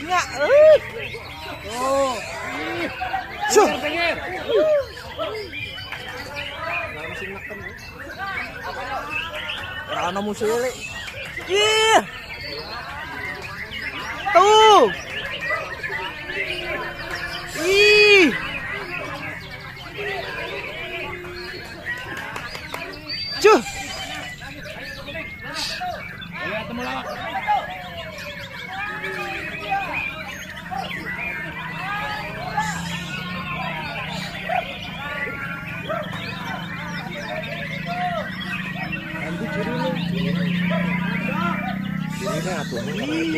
Ya, oh. Suh. Rana musili. Ih. Tuh. Ih. Cuh. Lihat temu lawak. Ini atuh.